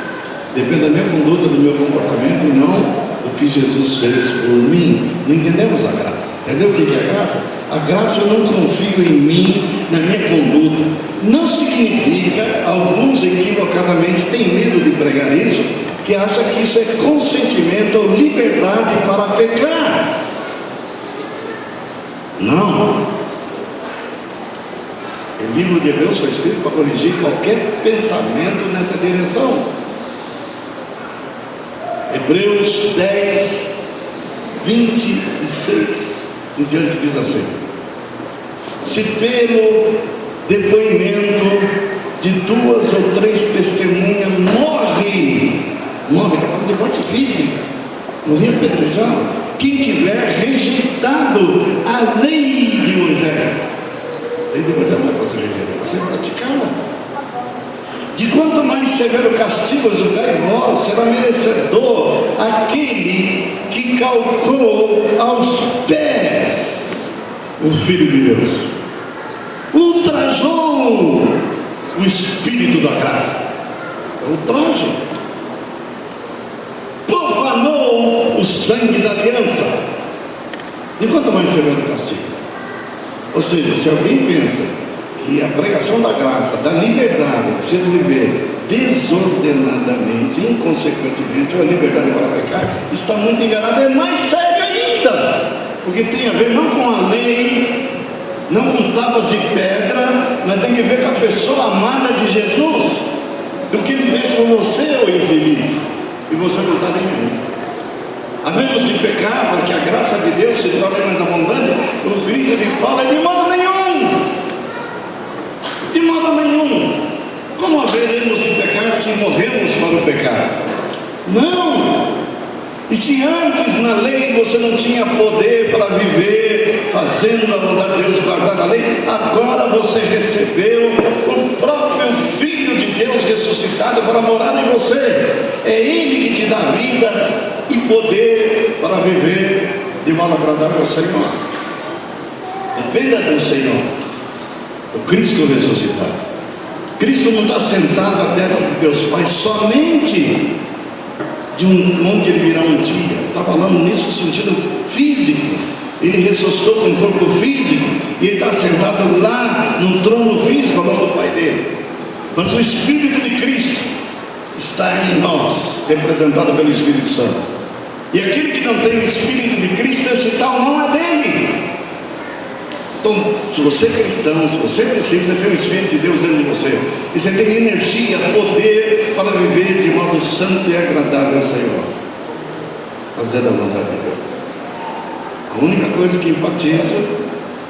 Depende da minha conduta, do meu comportamento, e não do que Jesus fez por mim. Não entendemos a graça. Entendeu o que é a graça? A graça, eu não confio em mim, na minha conduta. Não significa, alguns equivocadamente têm medo de pregar isso, que acham que isso é consentimento ou liberdade para pecar. Não. O livro de Hebreus foi escrito para corrigir qualquer pensamento nessa direção. Hebreus 10, 26 em diante diz assim: se pelo depoimento de 2 ou 3 testemunhas morre de morte física, morrer apedrejado, quem tiver rejeitado a lei de Moisés. A lei de Moisés não é para ser rejeitada, é para ser praticada. De quanto mais severo castigo julgai vós, será merecedor aquele que calcou aos pés o Filho de Deus, ultrajou o Espírito da graça, ultraje, profanou o sangue da aliança. De quanto mais severo castigo? Ou seja, se alguém pensa que a pregação da graça, da liberdade, você viver desordenadamente, inconsequentemente, ou a liberdade para pecar, está muito enganado. É mais sério ainda, porque tem a ver não com a lei, não com tábuas de pedra, mas tem a ver com a pessoa amada de Jesus, do que ele fez por você, ô infeliz, e você não está nem aí. Havemos de pecar para que a graça de Deus se torne mais abundante. O grito de fala é de modo nenhum. De modo nenhum. Como haveremos de pecar se morremos para o pecado? Não! E se antes na lei você não tinha poder para viver fazendo a vontade de Deus, guardar a lei, agora você recebeu o próprio Filho de Deus ressuscitado para morar em você. É Ele que te dá vida e poder para viver de modo agradável ao Senhor. Dependa do Senhor, o Cristo ressuscitado. Cristo não está sentado à destra de Deus Pai somente de onde Ele virá um dia. Está falando nisso no sentido físico. Ele ressuscitou com um corpo físico e Ele está sentado lá no trono físico ao lado do Pai dele. Mas o Espírito de Cristo está em nós, representado pelo Espírito Santo. E aquele que não tem o Espírito de Cristo, esse tal não é dele. Então, se você é cristão, se você precisa ter o Espírito de Deus dentro de você, e você tem energia, poder para viver de modo santo e agradável ao Senhor, fazer a vontade de Deus. A única coisa que enfatizo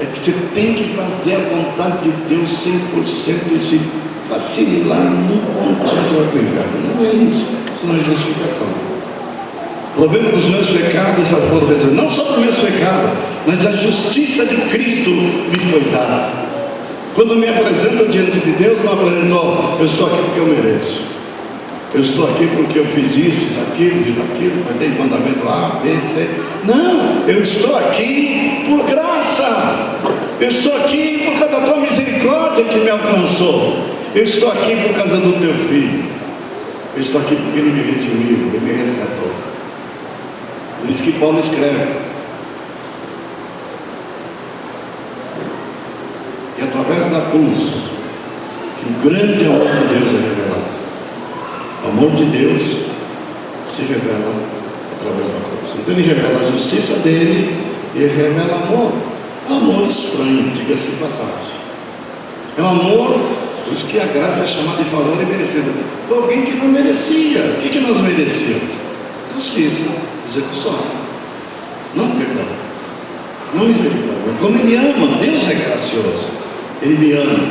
é que você tem que fazer a vontade de Deus 100%, e se vacilar no pontinho você vai para o inferno. Não é isso, isso não é justificação. O problema dos meus pecados já foram resolvidos. Não só dos meus pecados, mas a justiça de Cristo me foi dada. Quando me apresento diante de Deus, não apresento, eu estou aqui porque eu mereço. Eu estou aqui porque eu fiz isso, fiz aquilo, guardei mandamento A, B, C. Não, eu estou aqui por graça. Eu estou aqui por causa da tua misericórdia que me alcançou. Eu estou aqui por causa do teu Filho. Eu estou aqui porque Ele me redimiu, Ele me resgatou. Por isso que Paulo escreve: e através da cruz, que o grande amor de Deus é revelado. O amor de Deus se revela através da cruz. Então Ele revela a justiça dele e Ele revela amor. É um amor estranho, diga-se de passagem. É um amor, por isso que a graça é chamada de favor e merecida. Foi alguém que não merecia. O que nós merecíamos? Justiça, execução, não perdão, não misericórdia. Mas como Ele ama, Deus é gracioso, Ele me ama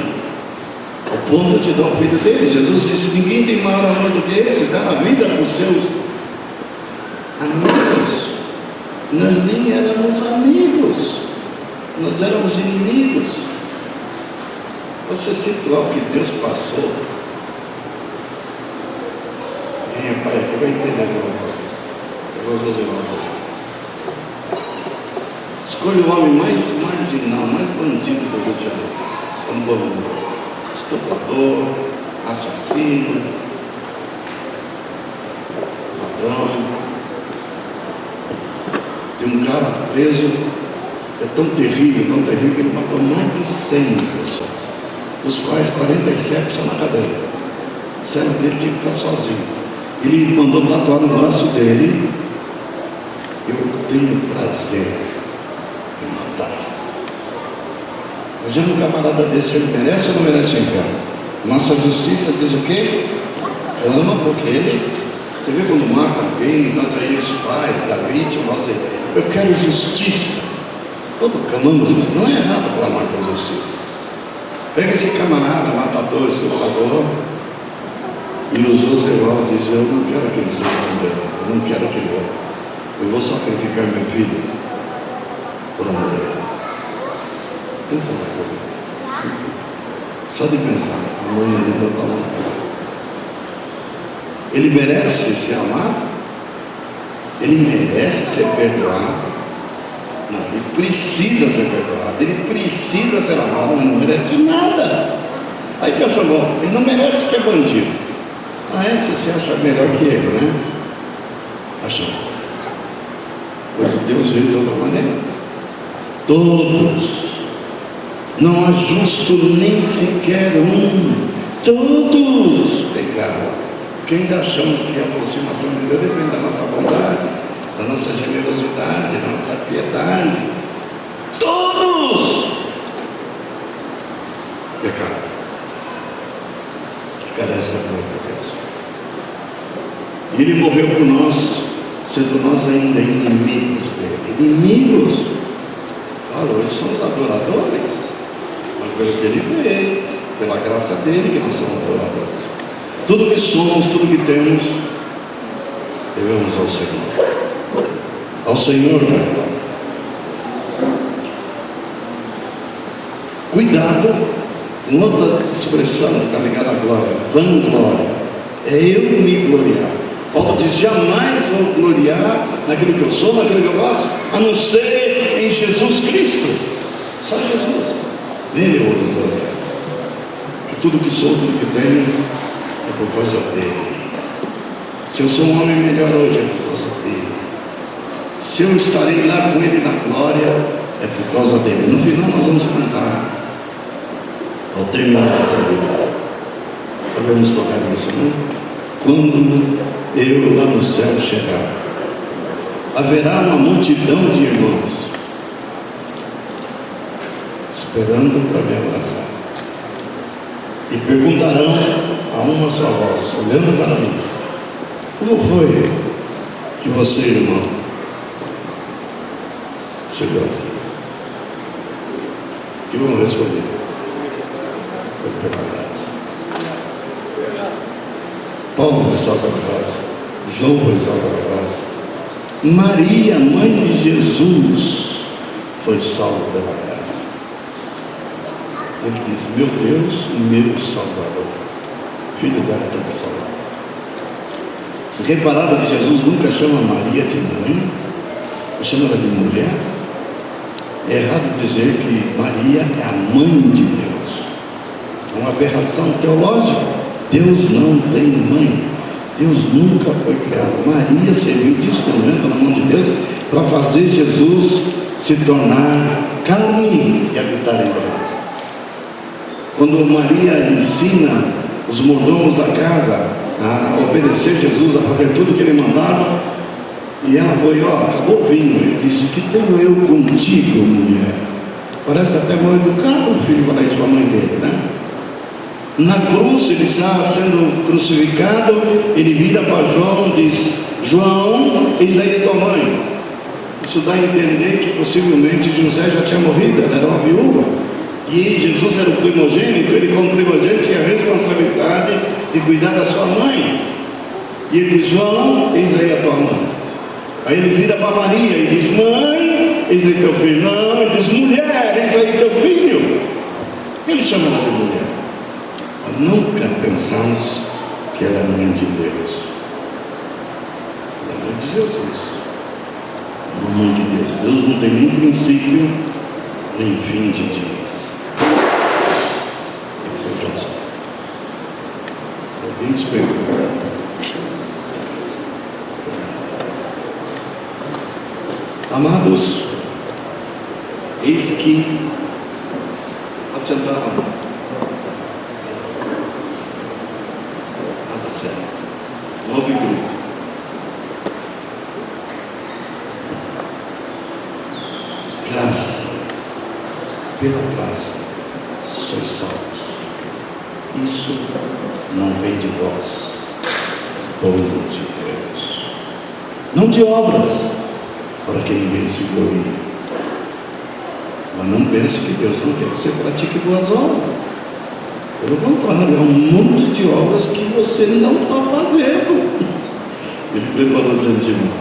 ao ponto de dar o Filho dele. Jesus disse: ninguém tem maior amor do que esse, dar a vida para os seus amigos. Nós nem éramos amigos, nós éramos inimigos. Você situar o que Deus passou. Quem é pai aqui vai entender agora. Eu vou fazer uma coisa. Escolha o homem mais marginal, mais bandido do Rio de Janeiro. Um bom estuprador, assassino, ladrão. Tem um cara preso, é tão terrível que ele matou mais de 100 pessoas, dos quais 47 são na cadeia. A cela dele tinha que ficar sozinho. Ele mandou tatuar no braço dele: eu tenho prazer em matar. Imagina um camarada desse, ele merece ou não merece o inferno? Nossa justiça diz o quê? Clama porque ele, você vê quando mata alguém, manda aí os pais da vítima, eu quero justiça. Todo clamamos, não é errado clamar por justiça. Pega esse camarada, matador, estuprador, e o Joséval diz: eu não quero que ele seja condenado, eu não quero que ele morra. Eu vou sacrificar meu filho por amor a ele. Pensa uma coisa. Só de pensar, a mãe dele botar uma cara. Ele merece ser amado? Ele merece ser perdoado? Não, ele precisa ser perdoado, ele precisa ser amado, mas não merece nada. Aí pensa, bom, ele não merece que é bandido. Ah, esse se acha melhor que ele, né? Achando. Pois Deus veio de outra maneira. Todos. Não há justo nem sequer um. Todos pecaram. Porque ainda achamos que a aproximação de Deus depende da nossa bondade, da nossa generosidade, da nossa piedade. Todos pecaram. Carece da glória de Deus. E Ele morreu por nós, sendo nós ainda inimigos dele. Inimigos. Claro, hoje somos adoradores, mas pelo que Ele fez, pela graça dele, que nós somos adoradores. Tudo que somos, tudo que temos, devemos ao Senhor. ao Senhor da glória. Cuidado com outra expressão que está ligada à glória, vanglória. É eu me gloriar. Paulo diz: jamais vou gloriar naquilo que eu sou, naquilo que eu faço, a não ser em Jesus Cristo. Só Jesus. Nele eu vou me gloriar. Tudo que sou, tudo que tenho, é por causa dele. Se eu sou um homem melhor hoje, é por causa dele. Se eu estarei lá com ele na glória, é por causa dele. No final nós vamos cantar, ao terminar essa vida. Sabemos tocar isso, não? Quando eu lá no céu chegar, haverá uma multidão de irmãos esperando para me abraçar. E perguntarão a uma só voz, olhando para mim: como foi que você, irmão, chegou aqui? Que vão responder: foi pela graça. Paulo foi salvo pela graça, João foi salvo pela graça, Maria, mãe de Jesus, foi salva pela graça. Ele diz: meu Deus, meu Salvador, filho dela tem que salvar. Se repararam que Jesus nunca chama Maria de mãe, chama ela de mulher. É errado dizer que Maria é a mãe de Deus. É uma aberração teológica. Deus não tem mãe. Deus nunca foi criado. Maria serviu de instrumento na mão de Deus para fazer Jesus se tornar carne e habitar entre nós. Quando Maria ensina os mordomos da casa a obedecer Jesus, a fazer tudo que ele mandava, e ela foi: ó, acabou o vinho. Ele disse: que tenho eu contigo, mulher? Parece até mal educado o filho para isso a mãe dele, né? Na cruz, ele está sendo crucificado, ele vira para João e diz: João, eis aí a tua mãe. Isso dá a entender que possivelmente José já tinha morrido, ela era uma viúva. E Jesus era o primogênito, ele como primogênito tinha a responsabilidade de cuidar da sua mãe. E ele diz: João, eis aí a tua mãe. Aí ele vira para Maria e diz: mãe, eis aí teu filho. Não, ele diz: mulher, eis aí teu filho. Ele chama ela de mulher. Nós nunca pensamos que ela é mãe de Deus. Ela é mãe de Jesus. Mãe de Deus. Deus não tem nem princípio, nem fim de dias. Alguém espera. Amados, eis que, pode sentar, nada certo, ouve grito. Graça, pela graça, sois salvos. Isso não vem de vós, dom de Deus, não de obras, para que ninguém se glorie. Mas não pense que Deus não quer que você pratique boas obras. Pelo contrário, há um monte de obras que você não está fazendo. Ele preparou de antemão.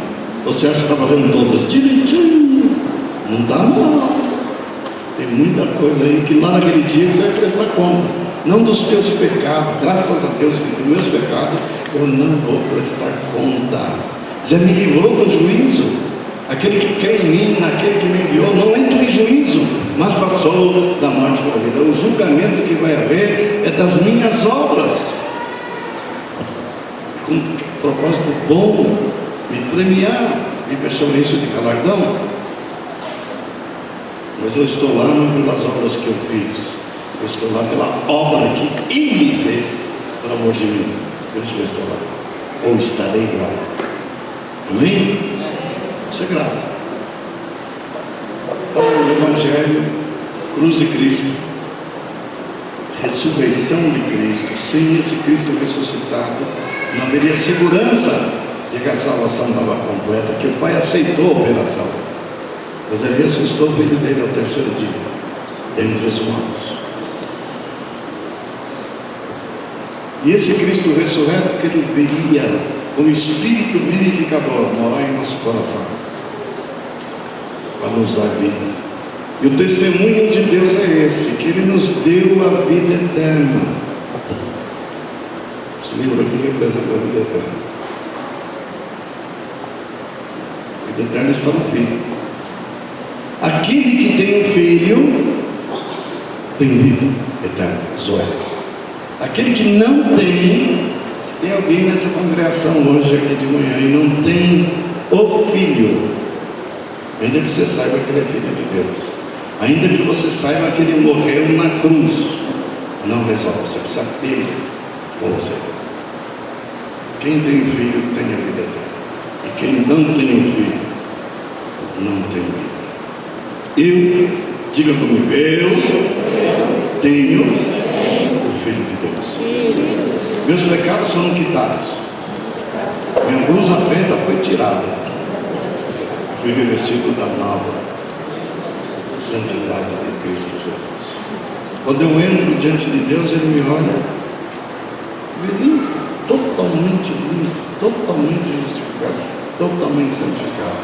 Você acha que está fazendo todas direitinho? Não está, não. Tem muita coisa aí que lá naquele dia você vai prestar conta. Não dos teus pecados, graças a Deus que dos meus pecados eu não vou prestar conta. Já me livrou do juízo. Aquele que crê em mim, naquele que me enviou, não entra em juízo, mas passou da morte para a vida. O julgamento que vai haver é das minhas obras, com propósito bom, me premiar, me chamar isso de galardão. Mas eu estou lá não pelas obras que eu fiz, eu estou lá pela obra que Ele fez por amor de mim. Por isso que eu estou lá, ou estarei lá. Amém? Isso é graça. Então, o Evangelho, cruz de Cristo, ressurreição de Cristo. Sem esse Cristo ressuscitado, não haveria segurança de que a salvação estava completa, que o Pai aceitou pela salvação. Mas Ele ressuscitou o filho dele ao terceiro dia, dentre os mortos. E esse Cristo ressurreto que Ele viria como Espírito vivificador morar em nosso coração. para nos dar vida. E o testemunho de Deus é esse, que Ele nos deu a vida eterna. Esse livro aqui representa a vida eterna. A vida eterna está no Filho. Aquele que tem um filho tem vida eterna, Zoé. Aquele que não tem, se tem alguém nessa congregação hoje aqui de manhã e não tem o filho, ainda que você saiba que ele é filho de Deus, ainda que você saiba que ele morreu na cruz, não resolve, você precisa ter com você. Quem tem filho tem a vida eterna, e quem não tem o filho não tem vida. Diga comigo, eu tenho o Filho de Deus. Meus pecados foram quitados, minha blusa preta foi tirada, fui revestido da nova santidade de Cristo Jesus. Quando eu entro diante de Deus, Ele me olha, me limpa, totalmente limpo, totalmente justificado, totalmente santificado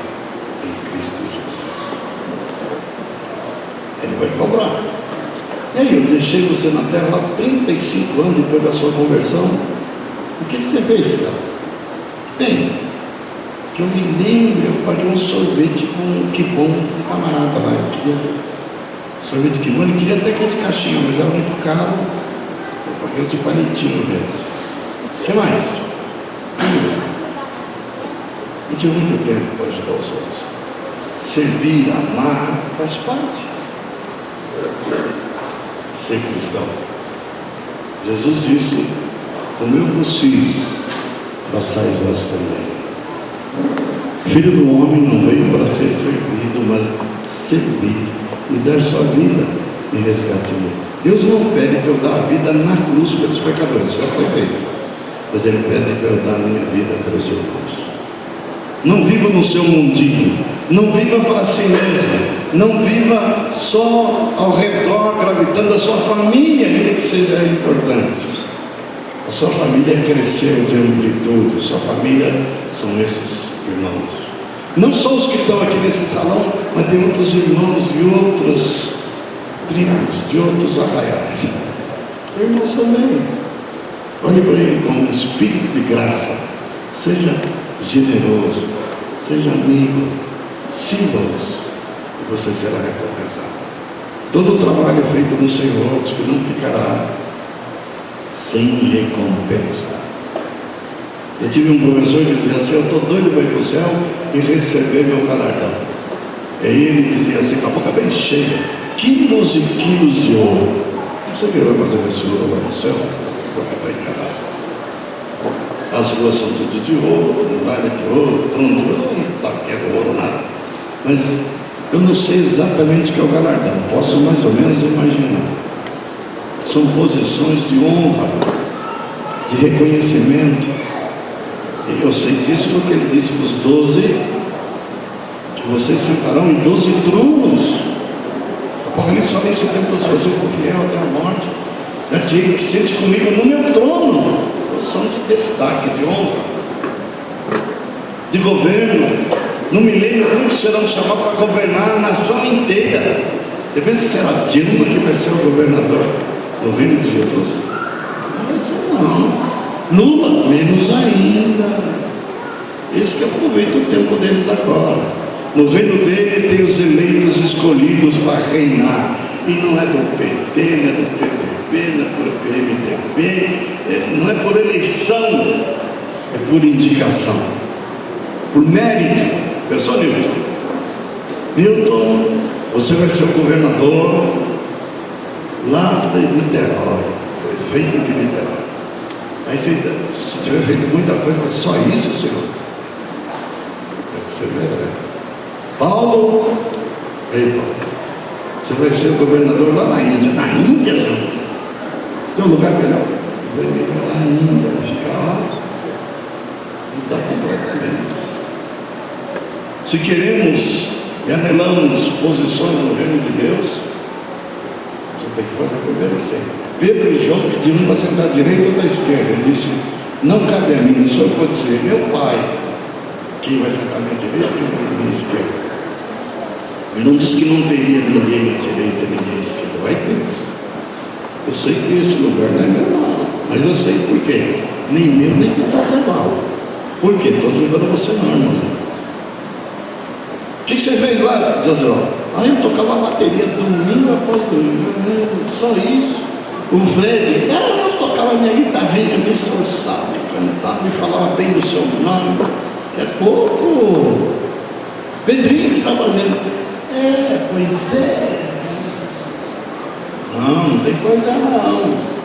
em Cristo Jesus. Ele vai cobrar. E aí, eu deixei você na terra há 35 anos depois da sua conversão. O que você fez, cara? Bem, que eu me lembro, eu paguei um sorvete com um quibom, um camarada lá. Eu queria sorvete quibom, ele queria até aquele de caixinha, mas era muito caro. Eu paguei o de palitinho mesmo. O que mais? Eu tive muito tempo para ajudar os outros. Servir, amar, faz parte. Ser cristão. Jesus disse: como eu vos fiz, façais vós também. Filho do homem não veio para ser servido, mas servir e dar sua vida em resgatamento. Deus não pede para eu dar a vida na cruz pelos pecadores, já foi feito, mas Ele pede para eu dar a minha vida pelos irmãos. Não viva no seu mundinho, não viva para si mesmo, não viva só ao redor, gravitando a sua família, ainda que seja importante. A sua família cresceu de amplitude, sua família são esses irmãos. Não só os que estão aqui nesse salão, mas tem outros irmãos de outras tribos, de outros arraiais. Irmãos também. Olhe para ele com um espírito de graça. Seja generoso, seja amigo, sirva-os, e você será recompensado. Todo o trabalho feito no Senhor diz que não ficará sem recompensa. Eu tive um professor que dizia assim: eu estou doido para ir para o céu e receber meu galardão. E aí ele dizia assim, com a boca bem cheia, quilos e quilos de ouro. Você que vai fazer esse ouro lá no céu? Porque vai encarar. As ruas são tudo de ouro, muralha de ouro, trono de ouro, não quero ouro nada. Mas eu não sei exatamente o que é o galardão, posso mais ou menos imaginar. São posições de honra, de reconhecimento. E eu sei disso porque ele disse para os 12 que vocês sentarão em 12 tronos. Apocalipse só nesse tempo, se você for fiel até a morte, já tinha que sente comigo no meu trono. Posição de destaque, de honra, de governo. No milênio muitos serão chamados para governar a nação inteira. Você pensa que será Dilma que vai ser o governador do reino de Jesus? Não vai ser não. Lula, menos ainda. Esse que aproveita o tempo deles agora. No reino dele tem os eleitos escolhidos para reinar. E não é do PT, não é do PDB, não é do PMDB, não é por eleição, é por indicação, por mérito. Pessoal, Newton, você vai ser o governador lá de Niterói, prefeito de Niterói. Aí se tiver feito muita coisa, só isso, senhor. Você merece. Paulo, ei Paulo, você vai ser o governador lá na Índia. Na Índia, senhor? Tem um lugar melhor? Lá na Índia, ficar mudar completamente. Se queremos e anelamos posições no reino de Deus, você tem que fazer por merecer. Pedro e João pediram para sentar à direita ou à esquerda. Ele disse: não cabe a mim, só pode ser meu pai quem vai sentar à minha direita e à minha esquerda. Ele não disse que não teria ninguém à direita e ninguém à esquerda. Vai ter. Eu sei que esse lugar não é meu, não. Mas eu sei por quê. Nem meu, nem para fazer mal. Por quê? Estou jogando você não, irmãozinho. O que você fez lá, José? Eu tocava bateria domingo após domingo. Só isso. O Fred, eu tocava minha guitarrinha, me esforçava, me cantava, me falava bem do seu nome. É pouco. Pedrinho que está fazendo. Pois é. Não tem coisa não.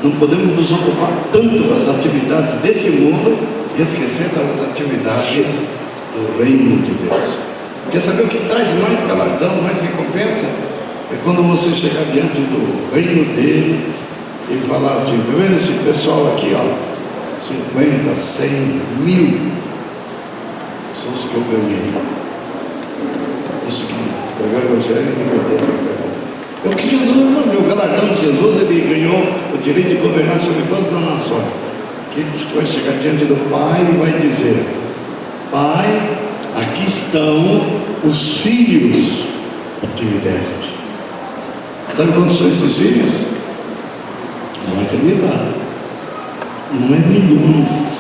Não podemos nos ocupar tanto com as atividades desse mundo e esquecer das atividades do reino de Deus. Quer saber o que traz mais galardão, mais recompensa? É quando você chegar diante do reino dele e falar assim: tá vendo esse pessoal aqui, ó, 50, 100, 1000 são os que eu ganhei. Os que pegaram o evangelho e converteram. É o que Jesus vai fazer. O galardão de Jesus, ele ganhou o direito de governar sobre todas as nações. Aqueles que vai chegar diante do Pai e vai dizer: Pai, aqui estão os filhos que me deste. Sabe quantos são esses filhos? Não vai acreditar. Não é milhões.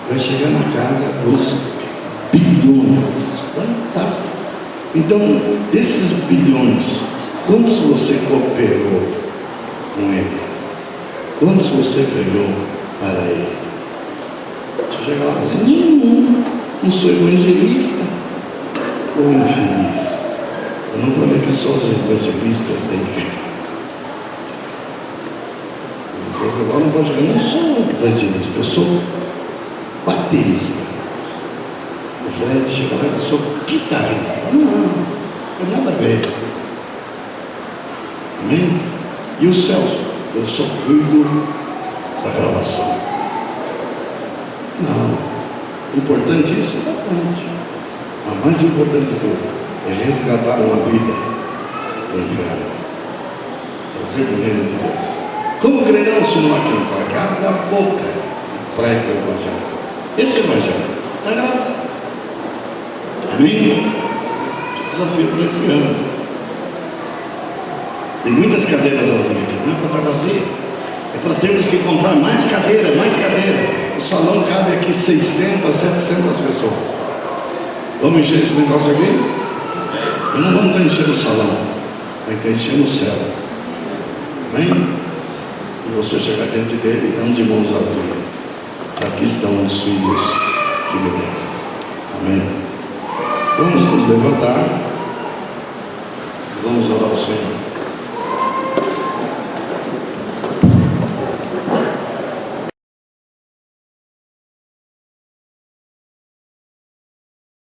Vai chegar na casa dos bilhões. Fantástico. Então, desses bilhões, quantos você cooperou com ele? Quantos você ganhou para ele? Você chega lá e fala: nenhum. Não sou evangelista. Ou infeliz. Eu não falei que só os evangelistas têm fé. Eu não sou evangelista, eu sou baterista. O Fred chega lá e eu sou guitarrista. Não tem nada a ver. Amém? E o Celso? Eu sou ruivo da gravação. Não. Importante isso? Importante. Mas mais importante de tudo é resgatar uma vida do inferno. Trazer o reino de Deus. Como crerão se não há quem pagar da boca e prega o evangelho? Esse evangelho da graça. Amém? Desafio para esse ano. Tem muitas cadeiras vazias aqui, não é para estar vazia. É para termos que comprar mais cadeira, mais cadeira. O salão cabe aqui 600, 700 pessoas. Vamos encher esse negócio aqui? Eu não vamos estar enchendo o salão, vai estar enchendo o céu. Amém? E você chegar diante dele, não de mãos vazias. Aqui estão os filhos que me deste. Amém? Vamos nos levantar. Vamos orar ao Senhor.